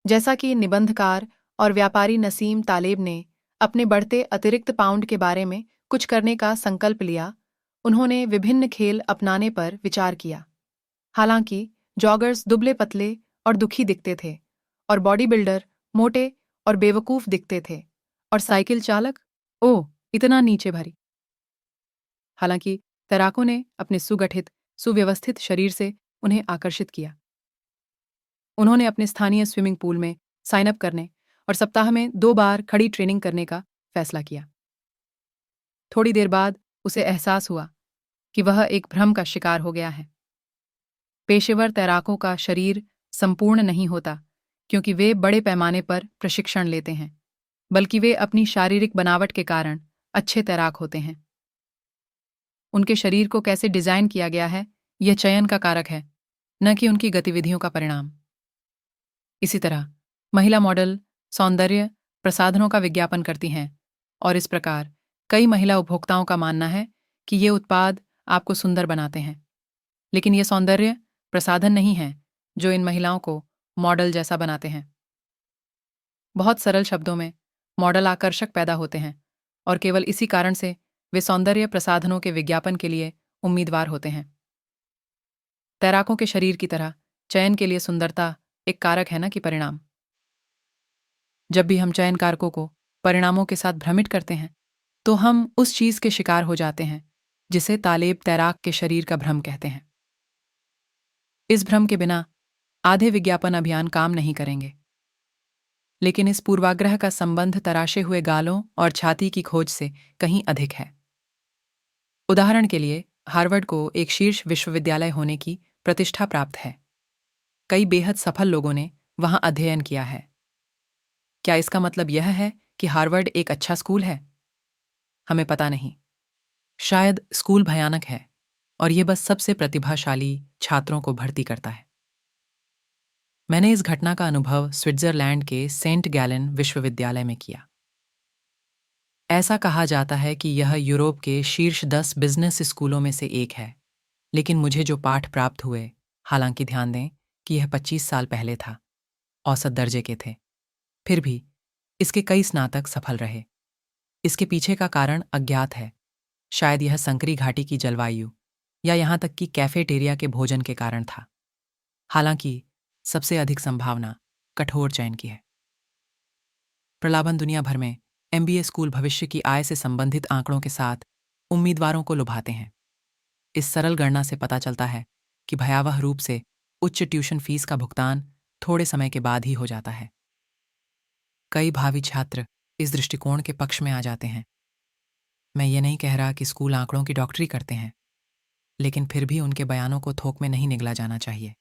जैसा कि निबंधकार और व्यापारी नसीम तालेब ने अपने बढ़ते अतिरिक्त पाउंड के बारे में कुछ करने का संकल्प लिया, उन्होंने विभिन्न खेल अपनाने पर विचार किया। हालांकि जॉगर्स दुबले-पतले और दुखी दिखते थे, और बॉडी बिल्डर मोटे और बेवकूफ दिखते थे, और साइकिल चालक ओह, इतना नीचे भरी। हालांकि तैराकों ने अपने सुगठित, सुव्यवस्थित शरीर से उन्हें आकर्षित किया। उन्होंने अपने स्थानीय स्विमिंग पूल में साइन अप करने और सप्ताह में 2 बार खड़ी ट्रेनिंग करने का फैसला किया। थोड़ी देर बाद उसे एहसास हुआ कि वह एक भ्रम का शिकार हो गया है। पेशेवर तैराकों का शरीर संपूर्ण नहीं होता क्योंकि वे बड़े पैमाने पर प्रशिक्षण लेते हैं, बल्कि वे अपनी शारीरिक बनावट के कारण अच्छे तैराक होते हैं। उनके शरीर को कैसे डिजाइन किया गया है, यह चयन का कारक है, न कि उनकी गतिविधियों का परिणाम। इसी तरह महिला मॉडल सौंदर्य प्रसाधनों का विज्ञापन करती हैं, और इस प्रकार कई महिला उपभोक्ताओं का मानना है कि ये उत्पाद आपको सुंदर बनाते हैं। लेकिन ये सौंदर्य प्रसाधन नहीं है जो इन महिलाओं को मॉडल जैसा बनाते हैं। बहुत सरल शब्दों में, मॉडल आकर्षक पैदा होते हैं, और केवल इसी कारण से वे सौंदर्य प्रसाधनों के विज्ञापन के लिए उम्मीदवार होते हैं। तैराकों के शरीर की तरह चयन के लिए सुंदरता एक कारक है, न कि परिणाम। जब भी हम चयन कारकों को परिणामों के साथ भ्रमित करते हैं, तो हम उस चीज के शिकार हो जाते हैं जिसे तालेब तैराक के शरीर का भ्रम कहते हैं। इस भ्रम के बिना आधे विज्ञापन अभियान काम नहीं करेंगे। लेकिन इस पूर्वाग्रह का संबंध तराशे हुए गालों और छाती की खोज से कहीं अधिक है। उदाहरण के लिए, हार्वर्ड को एक शीर्ष विश्वविद्यालय होने की प्रतिष्ठा प्राप्त है। कई बेहद सफल लोगों ने वहां अध्ययन किया है। क्या इसका मतलब यह है कि हार्वर्ड एक अच्छा स्कूल है? हमें पता नहीं। शायद स्कूल भयानक है और यह बस सबसे प्रतिभाशाली छात्रों को भर्ती करता है। मैंने इस घटना का अनुभव स्विट्जरलैंड के सेंट गैलन विश्वविद्यालय में किया। ऐसा कहा जाता है कि यह यूरोप के शीर्ष 10 बिजनेस स्कूलों में से एक है, लेकिन मुझे जो पाठ प्राप्त हुए, हालांकि ध्यान दें कि यह 25 साल पहले था, औसत दर्जे के थे। फिर भी इसके कई स्नातक सफल रहे। इसके पीछे का कारण अज्ञात है। शायद यह संकरी घाटी की जलवायु या यहां तक कि कैफेटेरिया के भोजन के कारण था। हालांकि सबसे अधिक संभावना कठोर चयन की है। प्रलाभन दुनिया भर में एमबीए स्कूल भविष्य की आय से संबंधित आंकड़ों के साथ उम्मीदवारों को लुभाते हैं। इस सरल गणना से पता चलता है कि भयावह रूप से उच्च ट्यूशन फीस का भुगतान थोड़े समय के बाद ही हो जाता है। कई भावी छात्र इस दृष्टिकोण के पक्ष में आ जाते हैं। मैं ये नहीं कह रहा कि स्कूल आंकड़ों की डॉक्टरी करते हैं, लेकिन फिर भी उनके बयानों को थोक में नहीं निगला जाना चाहिए।